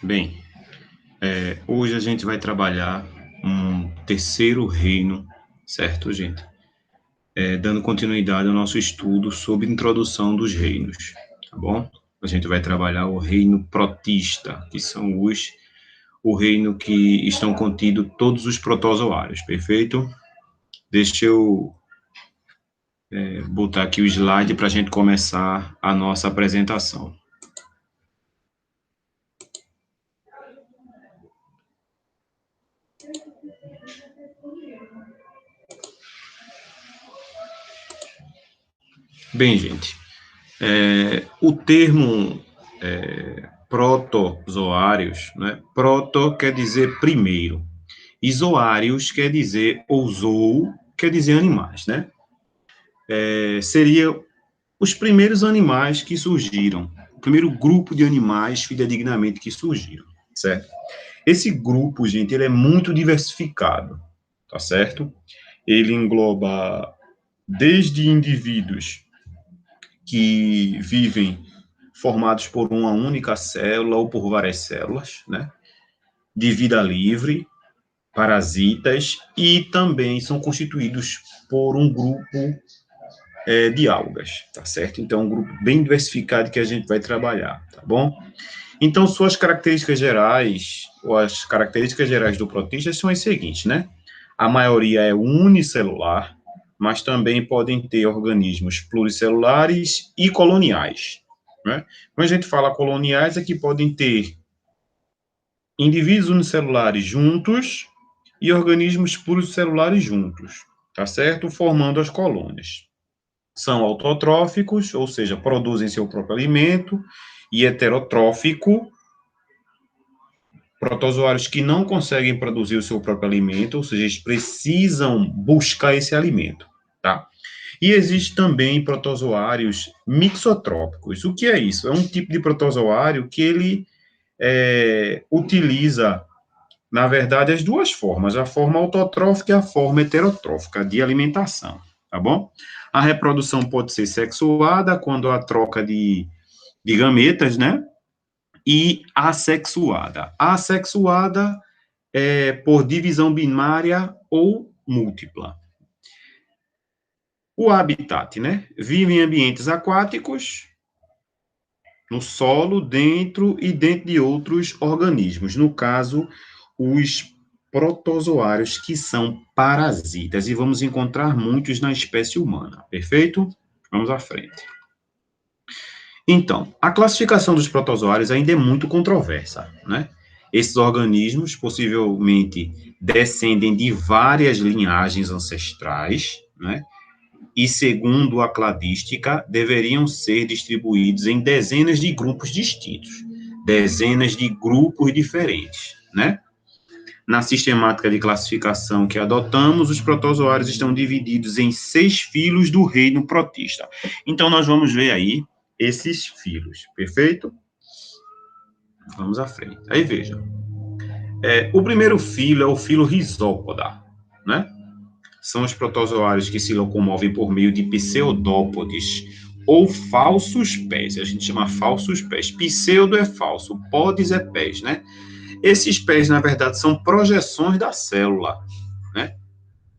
Bem, hoje a gente vai trabalhar um terceiro reino, certo, gente? Dando continuidade ao nosso estudo sobre introdução dos reinos, tá bom? A gente vai trabalhar o reino protista, que são o reino que estão contidos todos os protozoários, perfeito? Deixa eu botar aqui o slide para a gente começar a nossa apresentação. Bem, gente, o termo protozoários, né? Proto quer dizer primeiro, e zoários quer dizer, ou zoo, quer dizer animais, né? Seria os primeiros animais que surgiram, o primeiro grupo de animais fidedignamente que surgiram, certo? Esse grupo, gente, ele é muito diversificado, tá certo? Ele engloba desde indivíduos que vivem formados por uma única célula ou por várias células, né? De vida livre, parasitas, e também são constituídos por um grupo de algas, tá certo? Então, é um grupo bem diversificado que a gente vai trabalhar, tá bom? Então, suas características gerais, ou as características gerais do protista são as seguintes, né? A maioria é unicelular, mas também podem ter organismos pluricelulares e coloniais, né? Quando a gente fala coloniais, é que podem ter indivíduos unicelulares juntos e organismos pluricelulares juntos, tá certo? Formando as colônias. São autotróficos, ou seja, produzem seu próprio alimento, e heterotrófico, protozoários que não conseguem produzir o seu próprio alimento, ou seja, eles precisam buscar esse alimento, tá? E existe também protozoários mixotrópicos. O que é isso? É um tipo de protozoário que ele utiliza, na verdade, as duas formas, a forma autotrófica e a forma heterotrófica de alimentação, tá bom? A reprodução pode ser sexuada, quando há troca de gametas, né? E assexuada. Assexuada é por divisão binária ou múltipla. O habitat, né? Vive em ambientes aquáticos, no solo, dentro de outros organismos. No caso, os protozoários, que são parasitas, e vamos encontrar muitos na espécie humana, perfeito? Vamos à frente. Então, a classificação dos protozoários ainda é muito controversa, né? Esses organismos possivelmente descendem de várias linhagens ancestrais, né? E, segundo a cladística, deveriam ser distribuídos em dezenas de grupos distintos, dezenas de grupos diferentes, né? Na sistemática de classificação que adotamos, os protozoários estão divididos em 6 filos do reino protista. Então, nós vamos ver aí esses filos, perfeito? Vamos à frente. Aí, veja. O primeiro filo é o filo Rhizópoda, né? São os protozoários que se locomovem por meio de pseudópodes ou falsos pés. A gente chama falsos pés. Pseudo é falso, podes é pés, né? Esses pés, na verdade, são projeções da célula, né?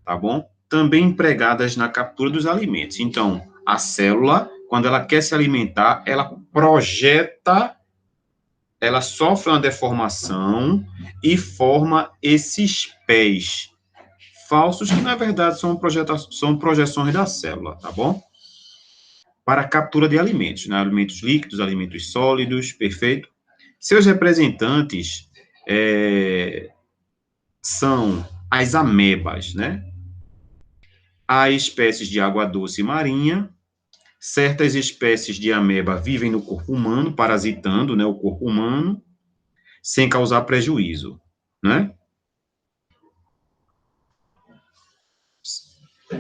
Tá bom? Também empregadas na captura dos alimentos. Então, a célula, quando ela quer se alimentar, ela projeta, ela sofre uma deformação e forma esses pés falsos, que na verdade são projeções da célula, tá bom? Para a captura de alimentos, né? Alimentos líquidos, alimentos sólidos, perfeito? Seus representantes são as amebas, né? Há espécies de água doce marinha, certas espécies de ameba vivem no corpo humano, parasitando, né, o corpo humano, sem causar prejuízo, né?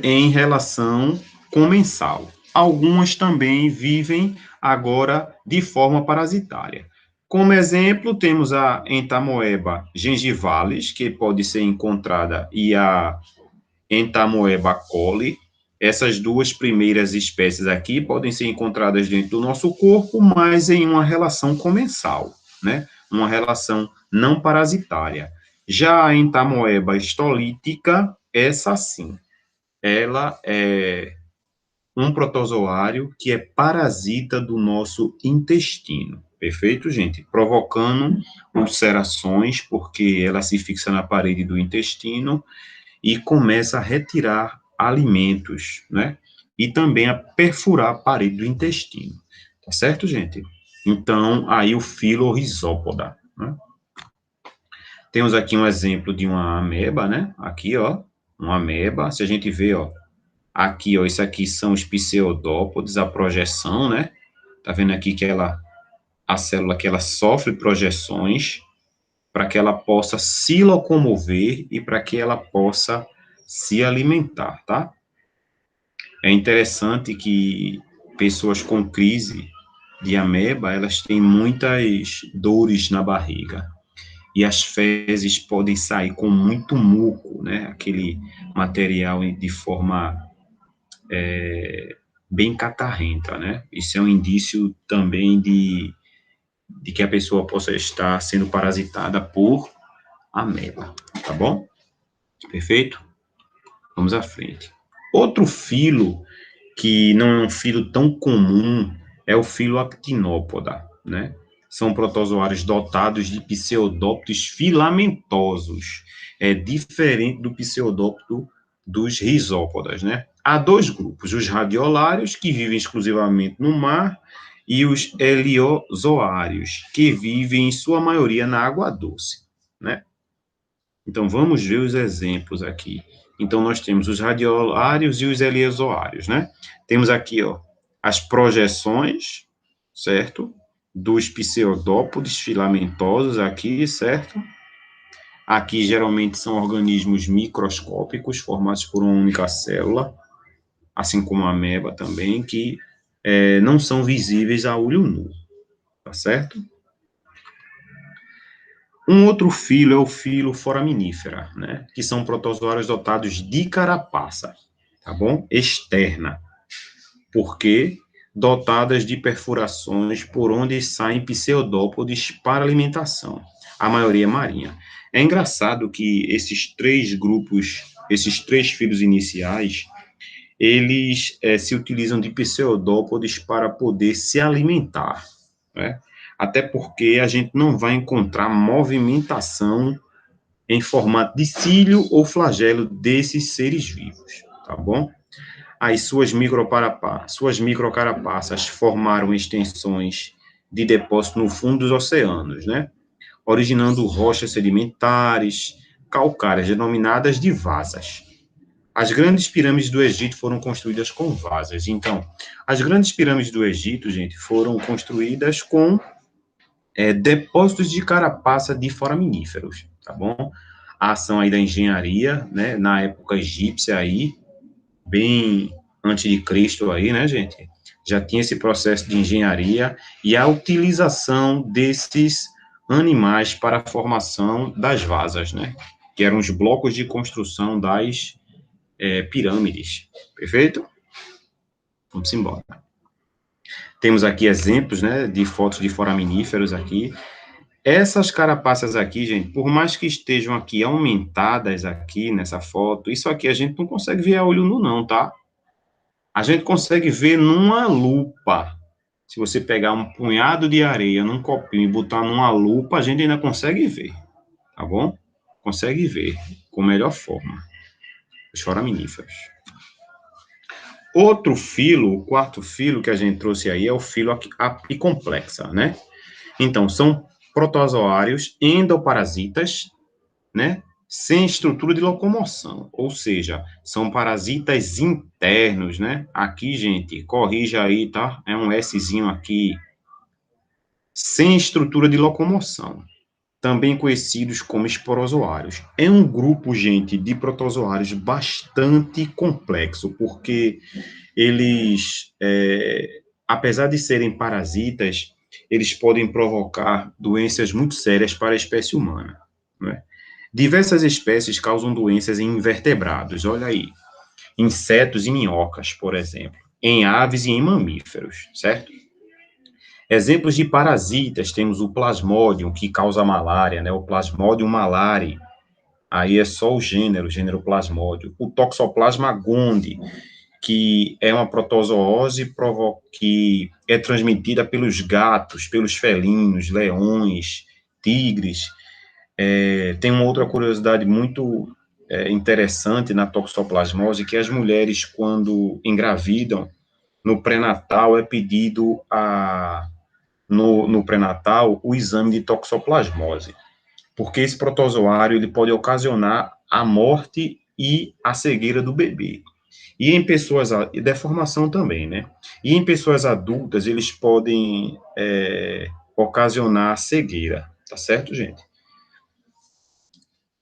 Em relação comensal. Algumas também vivem agora de forma parasitária. Como exemplo, temos a Entamoeba gengivalis, que pode ser encontrada, e a Entamoeba coli, Essas duas primeiras espécies aqui podem ser encontradas dentro do nosso corpo, mas em uma relação comensal, né? Uma relação não parasitária. Já a Entamoeba stolítica, essa sim, ela é um protozoário que é parasita do nosso intestino. Perfeito, gente? Provocando ulcerações, porque ela se fixa na parede do intestino e começa a retirar alimentos, né? E também a perfurar a parede do intestino. Tá certo, gente? Então, aí o filo Rhizópoda, né? Temos aqui um exemplo de uma ameba, né? Aqui, ó, uma ameba. Se a gente vê, ó, aqui, ó, isso aqui são os pseudópodes, a projeção, né? Tá vendo aqui que a célula que ela sofre projeções para que ela possa se locomover e para que ela possa se alimentar, tá? É interessante que pessoas com crise de ameba, elas têm muitas dores na barriga. E as fezes podem sair com muito muco, né? Aquele material de forma bem catarrenta, né? Isso é um indício também de que a pessoa possa estar sendo parasitada por ameba, tá bom? Perfeito? Vamos à frente. Outro filo que não é um filo tão comum é o filo Actinópoda, né? São protozoários dotados de pseudóptos filamentosos. É diferente do pseudópto dos risópodas, né? Há dois grupos, os radiolários, que vivem exclusivamente no mar, e os heliozoários, que vivem, em sua maioria, na água doce, né? Então, vamos ver os exemplos aqui. Então, nós temos os radiolários e os heliozoários, né? Temos aqui, ó, as projeções, certo? Dos pseudópodes filamentosos aqui, certo? Aqui, geralmente, são organismos microscópicos, formados por uma única célula, assim como a ameba também, que não são visíveis a olho nu, tá certo? Um outro filo é o filo Foraminífera, né? Que são protozoários dotados de carapaça, tá bom? Externa. Porque dotadas de perfurações por onde saem pseudópodes para alimentação. A maioria é marinha. É engraçado que esses três grupos, esses três filos iniciais, eles se utilizam de pseudópodes para poder se alimentar, né? Até porque a gente não vai encontrar movimentação em formato de cílio ou flagelo desses seres vivos, tá bom? Aí suas microcarapaças formaram extensões de depósito no fundo dos oceanos, né? Originando rochas sedimentares, calcárias, denominadas de vasas. As grandes pirâmides do Egito foram construídas com vasas. Então, as grandes pirâmides do Egito, gente, foram construídas com depósitos de carapaça de foraminíferos, tá bom? A ação aí da engenharia, né, na época egípcia aí, bem antes de Cristo aí, né, gente? Já tinha esse processo de engenharia e a utilização desses animais para a formação das vasas, né? Que eram os blocos de construção das pirâmides. Perfeito? Vamos embora. Temos aqui exemplos, né, de fotos de foraminíferos aqui. Essas carapaças aqui, gente, por mais que estejam aqui aumentadas aqui nessa foto, isso aqui a gente não consegue ver a olho nu não, tá? A gente consegue ver numa lupa. Se você pegar um punhado de areia num copinho e botar numa lupa, a gente ainda consegue ver, tá bom? Consegue ver com melhor forma os foraminíferos. Outro filo, o quarto filo que a gente trouxe aí é o filo apicomplexa, né? Então, são protozoários endoparasitas, né? Sem estrutura de locomoção, ou seja, são parasitas internos, né? Aqui, gente, corrija aí, tá? É um Szinho aqui. Sem estrutura de locomoção, também conhecidos como esporozoários. É um grupo, gente, de protozoários bastante complexo, porque eles, apesar de serem parasitas, eles podem provocar doenças muito sérias para a espécie humana, né? Diversas espécies causam doenças em invertebrados, olha aí. insetos e minhocas, por exemplo, em aves e em mamíferos, certo? Exemplos de parasitas, temos o Plasmodium, que causa malária, né? O Plasmodium malariae, aí é só o gênero Plasmodium. O Toxoplasma gondii, que é uma protozoose que é transmitida pelos gatos, pelos felinos, leões, tigres. Tem uma outra curiosidade muito interessante na toxoplasmose, que as mulheres, quando engravidam, no pré-natal é pedido no pré-natal o exame de toxoplasmose, porque esse protozoário ele pode ocasionar a morte e a cegueira do bebê. E em pessoas, e deformação também, né? E em pessoas adultas, eles podem ocasionar cegueira, tá certo, gente?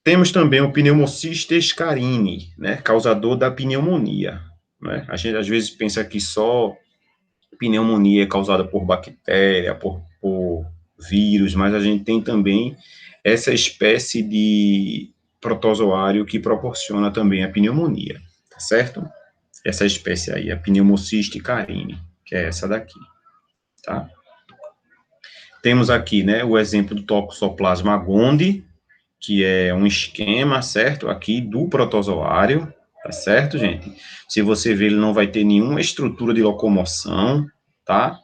Temos também o Pneumocystis carini, né? Causador da pneumonia, né? A gente às vezes pensa que só pneumonia é causada por bactéria, por vírus, mas a gente tem também essa espécie de protozoário que proporciona também a pneumonia, tá certo? Essa espécie aí, a Pneumocystis carini, que é essa daqui, tá? Temos aqui, né, o exemplo do Toxoplasma gondii, que é um esquema, certo, aqui do protozoário, tá certo, gente? Se você ver, ele não vai ter nenhuma estrutura de locomoção, tá?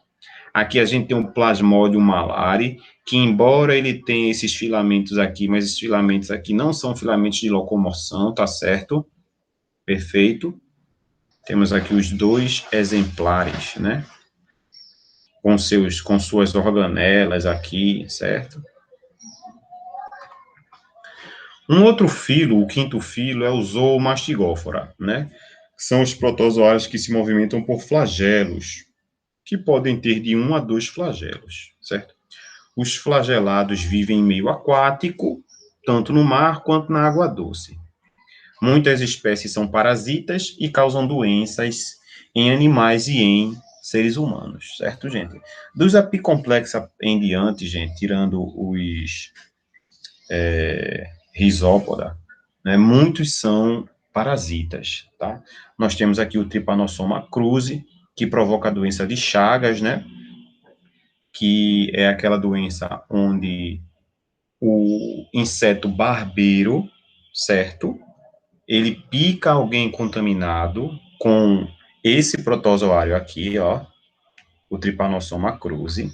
Aqui a gente tem um Plasmodium malariae, que embora ele tenha esses filamentos aqui, mas esses filamentos aqui não são filamentos de locomoção, tá certo? Perfeito. Temos aqui os dois exemplares, né? Com suas organelas aqui, certo? Um outro filo, o quinto filo, é o Zoomastigóphora, né? São os protozoários que se movimentam por flagelos, que podem ter de 1 a 2 flagelos, certo? Os flagelados vivem em meio aquático, tanto no mar quanto na água doce. Muitas espécies são parasitas e causam doenças em animais e em seres humanos, certo, gente? Dos apicomplexos em diante, gente, tirando os risópoda, né, muitos são parasitas, tá? Nós temos aqui o Trypanosoma cruzi, que provoca a doença de Chagas, né? Que é aquela doença onde o inseto barbeiro, certo? Ele pica alguém contaminado com esse protozoário aqui, ó, o Trypanosoma cruzi,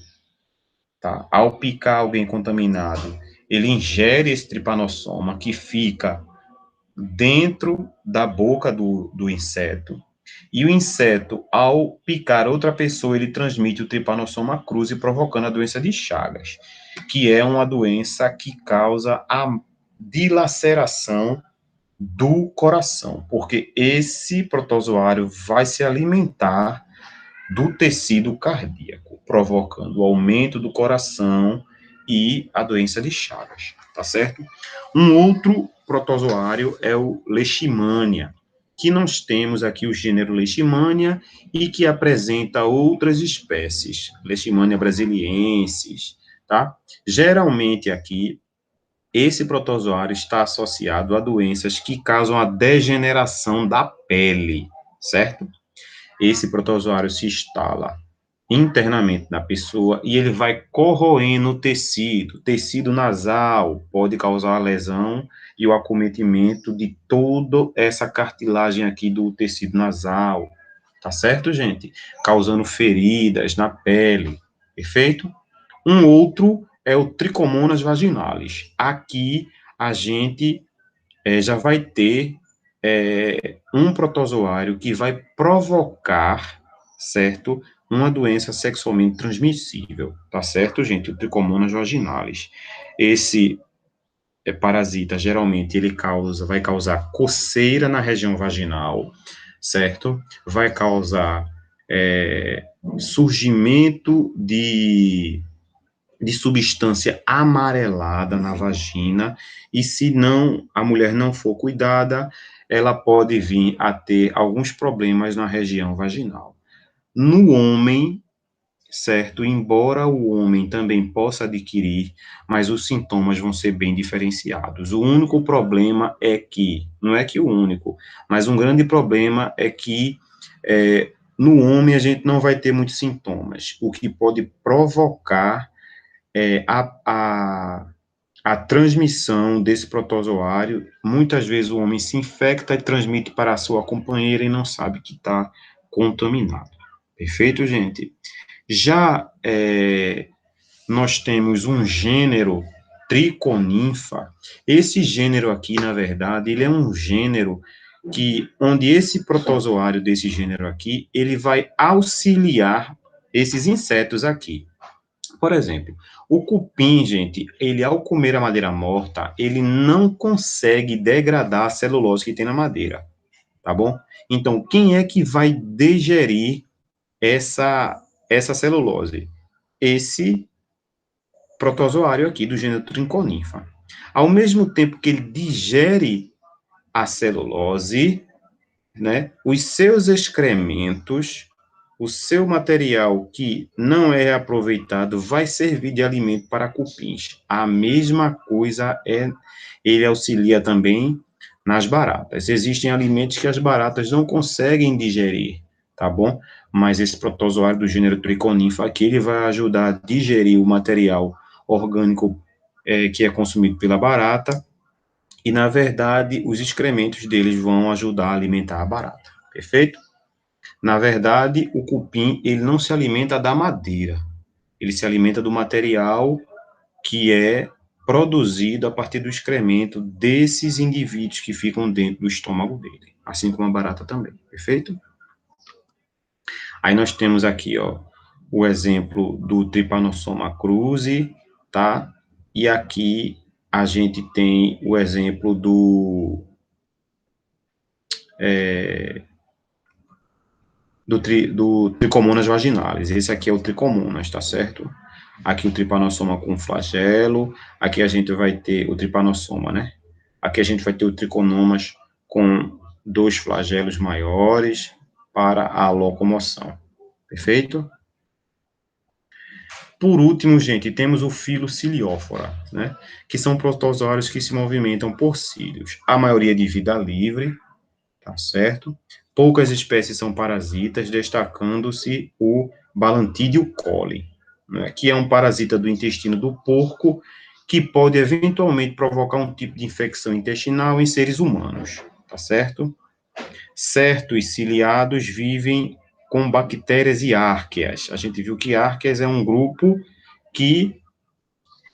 tá? Ao picar alguém contaminado, ele ingere esse tripanossoma que fica dentro da boca do inseto, e o inseto, ao picar outra pessoa, ele transmite o Trypanosoma cruzi, provocando a doença de Chagas, que é uma doença que causa a dilaceração do coração, porque esse protozoário vai se alimentar do tecido cardíaco, provocando o aumento do coração e a doença de Chagas, tá certo? Um outro protozoário é o Leishmania, que nós temos aqui o gênero Leishmania e que apresenta outras espécies, Leishmania brasiliensis, tá? Geralmente aqui esse protozoário está associado a doenças que causam a degeneração da pele, certo? Esse protozoário se instala internamente na pessoa e ele vai corroendo o tecido nasal, pode causar a lesão e o acometimento de toda essa cartilagem aqui do tecido nasal, tá certo, gente? Causando feridas na pele, perfeito? Um outro é o Trichomonas vaginalis. Aqui a gente já vai ter um protozoário que vai provocar, certo, uma doença sexualmente transmissível, tá certo, gente? O Trichomonas vaginalis. Esse parasita, geralmente, vai causar coceira na região vaginal, certo? Vai causar surgimento de substância amarelada na vagina, e se não a mulher não for cuidada, ela pode vir a ter alguns problemas na região vaginal. No homem, certo? Embora o homem também possa adquirir, mas os sintomas vão ser bem diferenciados. O único problema é que, não é que o único, mas um grande problema é que no homem a gente não vai ter muitos sintomas, o que pode provocar a transmissão desse protozoário. Muitas vezes o homem se infecta e transmite para a sua companheira e não sabe que está contaminado. Perfeito, gente? Já nós temos um gênero Triconinfa. Esse gênero aqui, na verdade, ele é um gênero onde esse protozoário desse gênero aqui, ele vai auxiliar esses insetos aqui. Por exemplo, o cupim, gente, ele ao comer a madeira morta, ele não consegue degradar a celulose que tem na madeira, tá bom? Então, quem é que vai digerir essa celulose? Esse protozoário aqui do gênero Triconinfa. Ao mesmo tempo que ele digere a celulose, né, os seus excrementos, o seu material que não é aproveitado vai servir de alimento para cupins. A mesma coisa ele auxilia também nas baratas. Existem alimentos que as baratas não conseguem digerir, tá bom? Mas esse protozoário do gênero Triconinfa aqui, ele vai ajudar a digerir o material orgânico que é consumido pela barata, e, na verdade, os excrementos deles vão ajudar a alimentar a barata, perfeito? Na verdade, o cupim, ele não se alimenta da madeira, ele se alimenta do material que é produzido a partir do excremento desses indivíduos que ficam dentro do estômago dele, assim como a barata também, perfeito? Aí nós temos aqui, ó, o exemplo do Trypanosoma cruzi, tá? E aqui a gente tem o exemplo do Trichomonas vaginalis. Esse aqui é o Trichomonas, tá certo? Aqui o Trypanosoma com flagelo, aqui a gente vai ter o Trypanosoma, né? Aqui a gente vai ter o Trichomonas com 2 flagelos maiores para a locomoção. Perfeito? Por último, gente, temos o filo Ciliófora, né? Que são protozoários que se movimentam por cílios. A maioria de vida livre, tá certo? Poucas espécies são parasitas, destacando-se o Balantidio coli, né? Que é um parasita do intestino do porco que pode eventualmente provocar um tipo de infecção intestinal em seres humanos, tá certo? Certos ciliados vivem com bactérias e árqueas. A gente viu que árqueas é um grupo que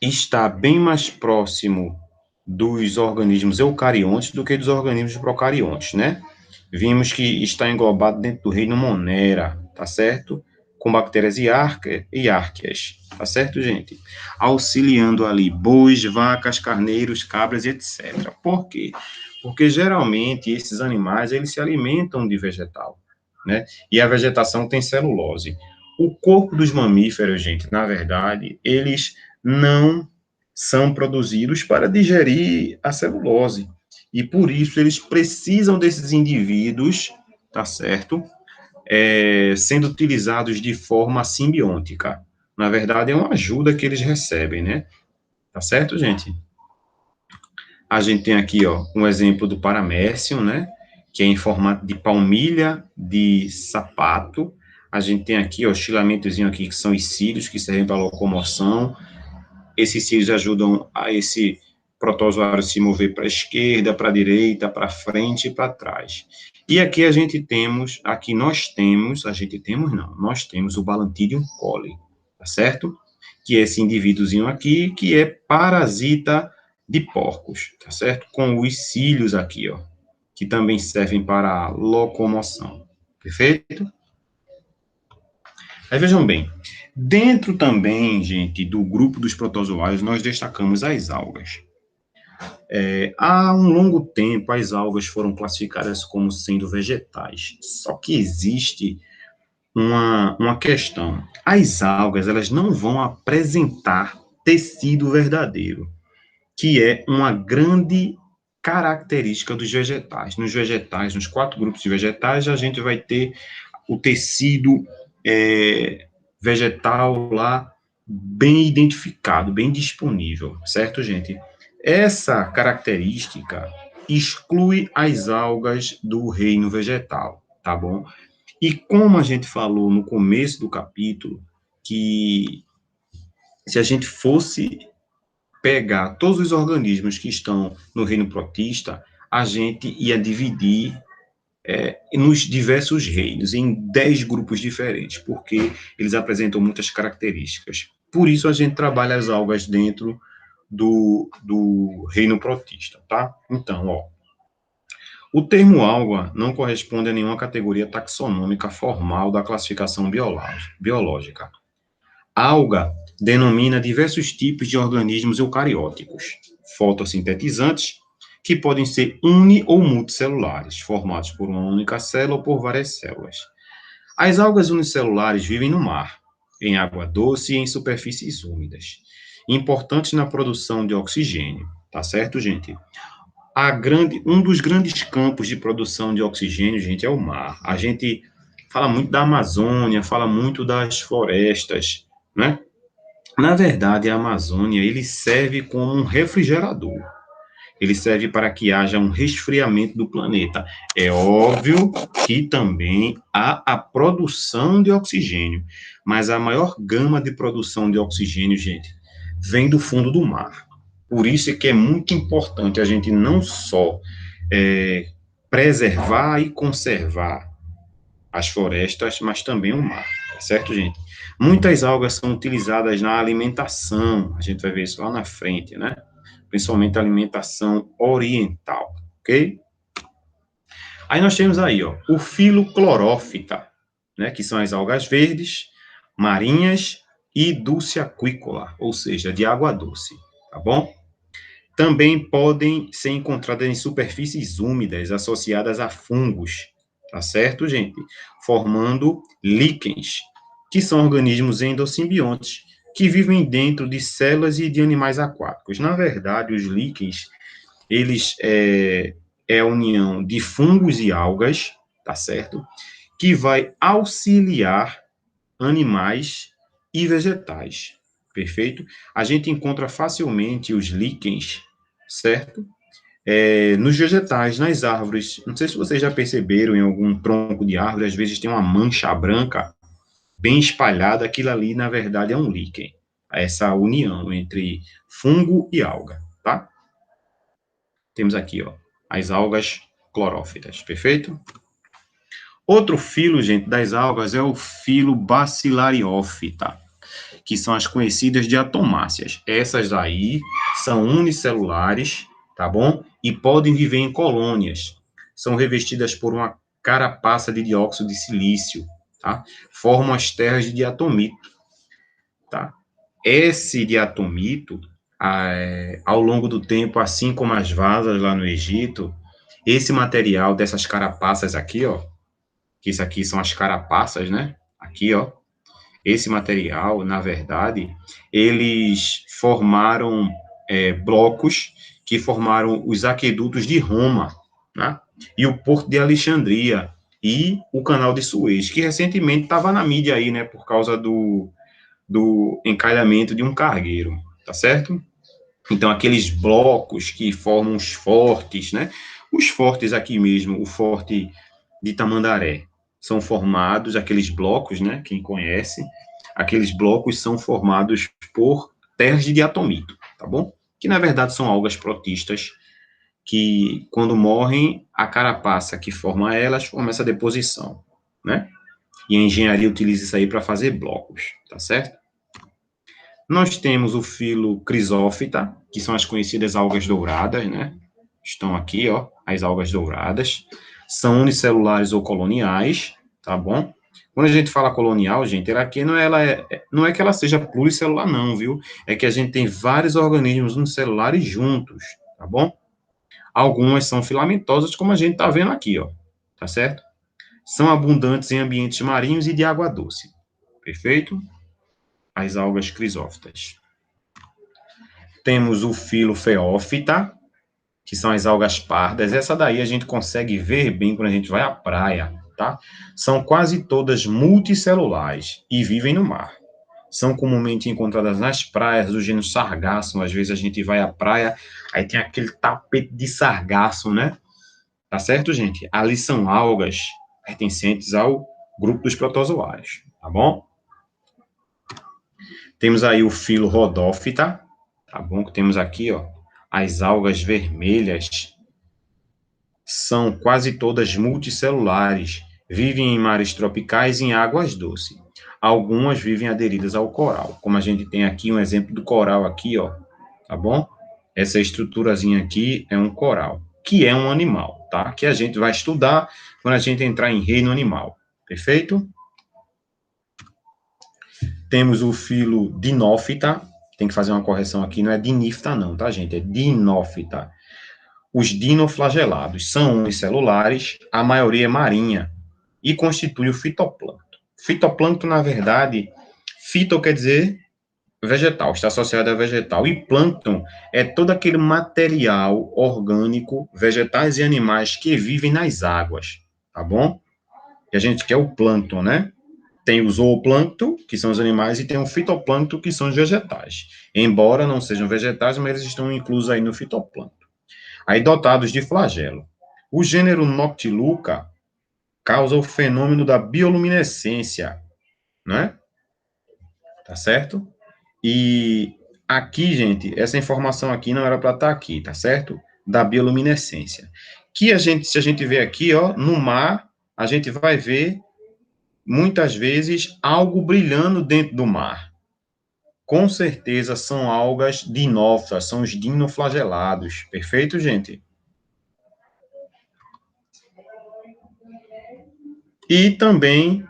está bem mais próximo dos organismos eucariontes do que dos organismos procariontes, né? Vimos que está englobado dentro do reino Monera, tá certo? Com bactérias e árqueas, tá certo, gente? Auxiliando ali bois, vacas, carneiros, cabras e etc. Por quê? Porque geralmente esses animais, eles se alimentam de vegetal, né? E a vegetação tem celulose. O corpo dos mamíferos, gente, na verdade, eles não são produzidos para digerir a celulose. E por isso eles precisam desses indivíduos, tá certo? Sendo utilizados de forma simbiótica. Na verdade, é uma ajuda que eles recebem, né? Tá certo, gente? A gente tem aqui, ó, um exemplo do paramécium, né? Que é em formato de palmilha de sapato. A gente tem aqui, ó, os filamentozinhos aqui, que são os cílios, que servem para locomoção. Esses cílios ajudam a esse protozoário se mover para a esquerda, para a direita, para frente e para trás. E aqui nós temos o Balantidium coli, tá certo? Que é esse indivíduozinho aqui, que é parasita de porcos, tá certo? Com os cílios aqui, ó, que também servem para a locomoção, perfeito? Aí vejam bem, dentro também, gente, do grupo dos protozoários, nós destacamos as algas. Há um longo tempo, as algas foram classificadas como sendo vegetais. Só que existe uma questão. As algas, elas não vão apresentar tecido verdadeiro, que é uma grande característica dos vegetais. Nos vegetais, nos 4 grupos de vegetais, a gente vai ter o tecido vegetal lá bem identificado, bem disponível, certo, gente? Essa característica exclui as algas do reino vegetal, tá bom? E como a gente falou no começo do capítulo, que se a gente fosse pegar todos os organismos que estão no reino protista, a gente ia dividir nos diversos reinos, em 10 grupos diferentes, porque eles apresentam muitas características. Por isso a gente trabalha as algas dentro do reino protista, tá? Então, ó, o termo alga não corresponde a nenhuma categoria taxonômica formal da classificação biológica. Alga denomina diversos tipos de organismos eucarióticos, fotossintetizantes, que podem ser uni- ou multicelulares, formados por uma única célula ou por várias células. As algas unicelulares vivem no mar, em água doce e em superfícies úmidas, importantes na produção de oxigênio, tá certo, gente? Um dos grandes campos de produção de oxigênio, gente, é o mar. A gente fala muito da Amazônia, fala muito das florestas, né? Na verdade, a Amazônia, ele serve como um refrigerador. Ele serve para que haja um resfriamento do planeta. É óbvio que também há a produção de oxigênio, mas a maior gama de produção de oxigênio, gente, vem do fundo do mar. Por isso é que é muito importante a gente não só é, preservar e conservar as florestas, mas também o mar, certo, gente? Muitas algas são utilizadas na alimentação, a gente vai ver isso lá na frente, né? Principalmente a alimentação oriental, ok? Aí nós temos aí, ó, o filo clorófita, né, que são as algas verdes, marinhas e dulce aquícola, ou seja, de água doce, tá bom? Também podem ser encontradas em superfícies úmidas associadas a fungos, tá certo, gente? Formando líquens, que são organismos endossimbiontes, que vivem dentro de células e de animais aquáticos. Na verdade, os líquens, eles é a união de fungos e algas, tá certo? Que vai auxiliar animais e vegetais, perfeito? A gente encontra facilmente os líquens, certo? Nos vegetais, nas árvores. Não sei se vocês já perceberam em algum tronco de árvore, às vezes tem uma mancha branca bem espalhada, aquilo ali, na verdade, é um líquen. Essa união entre fungo e alga, tá? Temos aqui, ó, as algas clorófitas, perfeito? Outro filo, gente, das algas é o filo Bacillariófita, que são as conhecidas diatomáceas. Essas aí são unicelulares, tá bom? E podem viver em colônias. São revestidas por uma carapaça de dióxido de silício, tá? Formam as terras de diatomito, tá? Esse diatomito, ao longo do tempo, assim como as vasas lá no Egito, esse material dessas carapaças aqui, ó, que isso aqui são as carapaças, né? Aqui, ó, esse material, na verdade, eles formaram blocos que formaram os aquedutos de Roma, né? E o Porto de Alexandria e o Canal de Suez, que recentemente estava na mídia aí, né, por causa do encalhamento de um cargueiro, tá certo? Então, aqueles blocos que formam os fortes, né? Os fortes aqui mesmo, o forte de Tamandaré, são formados, aqueles blocos, né? Quem conhece, aqueles blocos são formados por terras de diatomito, tá bom? Que, na verdade, são algas protistas que, quando morrem, a carapaça que forma elas forma essa deposição, né? E a engenharia utiliza isso aí para fazer blocos, tá certo? Nós temos o filo Crisófita, que são as conhecidas algas douradas, né? Estão aqui, ó, as algas douradas. São unicelulares ou coloniais, tá bom? Quando a gente fala colonial, gente, não é que ela seja pluricelular, não, viu? É que a gente tem vários organismos unicelulares juntos, tá bom? Algumas são filamentosas, como a gente tá vendo aqui, ó, tá certo? São abundantes em ambientes marinhos e de água doce, perfeito? As algas crisófitas. Temos o filo Feófita, que são as algas pardas. Essa daí a gente consegue ver bem quando a gente vai à praia, tá? São quase todas multicelulares e vivem no mar. São comumente encontradas nas praias do gênero sargasso. Às vezes a gente vai à praia, aí tem aquele tapete de sargasso, né? Tá certo, gente? Ali são algas pertencentes ao grupo dos protozoários, tá bom? Temos aí o filo Rhodophyta, tá bom? Que temos aqui, ó, as algas vermelhas. São quase todas multicelulares, vivem em mares tropicais e em águas doces. Algumas vivem aderidas ao coral, como a gente tem aqui um exemplo do coral aqui, ó, tá bom? Essa estruturazinha aqui é um coral, que é um animal, tá? Que a gente vai estudar quando a gente entrar em reino animal, perfeito? Temos o filo Dinófita, tem que fazer uma correção aqui, não é Dinífita não, tá, gente? É Dinófita. Os dinoflagelados são unicelulares, a maioria é marinha, e constitui o fitoplâncton. Fitoplâncton, na verdade, fito quer dizer vegetal, está associado a vegetal, e plâncton é todo aquele material orgânico, vegetais e animais que vivem nas águas, tá bom? E a gente quer o plâncton, né? Tem o zooplâncton, que são os animais, e tem o fitoplâncton, que são os vegetais. Embora não sejam vegetais, mas eles estão inclusos aí no fitoplâncton. Aí dotados de flagelo. O gênero Noctiluca causa o fenômeno da bioluminescência, né? Tá certo? E aqui, gente, essa informação aqui não era para estar aqui, tá certo? Da bioluminescência. Que a gente, se a gente vê aqui, ó, no mar, a gente vai ver muitas vezes algo brilhando dentro do mar. Com certeza são algas dinófitas, são os dinoflagelados. Perfeito, gente? E também,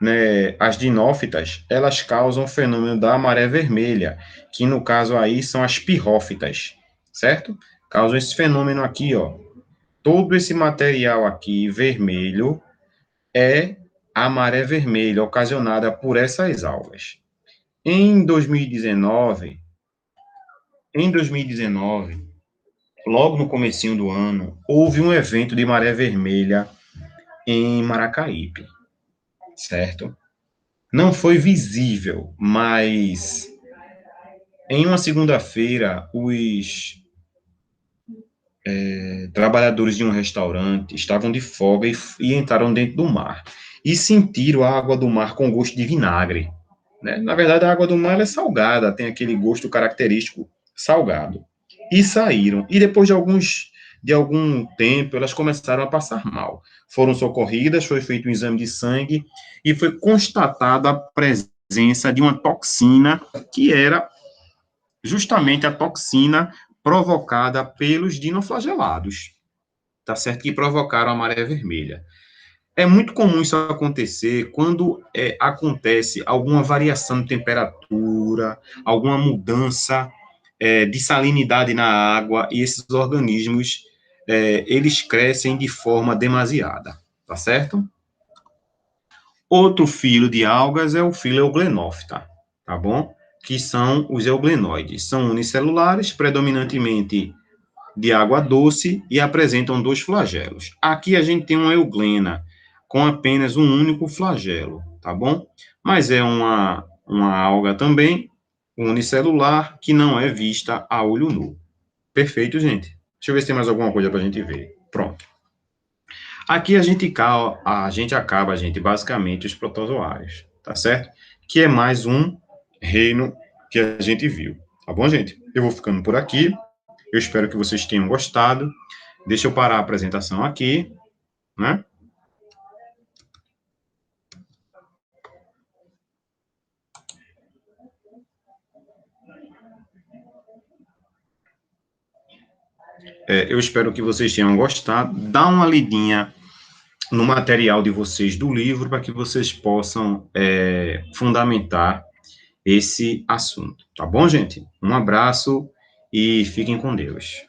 né, as dinófitas, elas causam o fenômeno da maré vermelha, que no caso aí são as pirrófitas, certo? Causam esse fenômeno aqui, ó. Todo esse material aqui vermelho é a maré vermelha ocasionada por essas algas. Em 2019, logo no comecinho do ano, houve um evento de maré vermelha em Maracaípe, certo? Não foi visível, mas em uma segunda-feira, os trabalhadores de um restaurante estavam de folga e entraram dentro do mar e sentiram a água do mar com gosto de vinagre, né? Na verdade, a água do mar é salgada, tem aquele gosto característico salgado. E saíram. E depois de algum tempo, elas começaram a passar mal. Foram socorridas, foi feito um exame de sangue e foi constatada a presença de uma toxina que era justamente a toxina provocada pelos dinoflagelados, tá certo? Que provocaram a maré vermelha. É muito comum isso acontecer quando acontece alguma variação de temperatura, alguma mudança de salinidade na água, e esses organismos, eles crescem de forma demasiada, tá certo? Outro filo de algas é o filo Euglenophyta, tá bom? Que são os euglenoides. São unicelulares, predominantemente de água doce, e apresentam dois flagelos. Aqui a gente tem uma euglena com apenas um único flagelo, tá bom? Mas é uma alga também unicelular que não é vista a olho nu. Perfeito, gente? Deixa eu ver se tem mais alguma coisa para a gente ver. Pronto. Aqui a gente acaba, gente, basicamente os protozoários, tá certo? Que é mais um reino que a gente viu, tá bom, gente? Eu vou ficando por aqui. Eu espero que vocês tenham gostado. Deixa eu parar a apresentação aqui, né? Eu espero que vocês tenham gostado. Dá uma lidinha no material de vocês do livro para que vocês possam fundamentar esse assunto. Tá bom, gente? Um abraço e fiquem com Deus.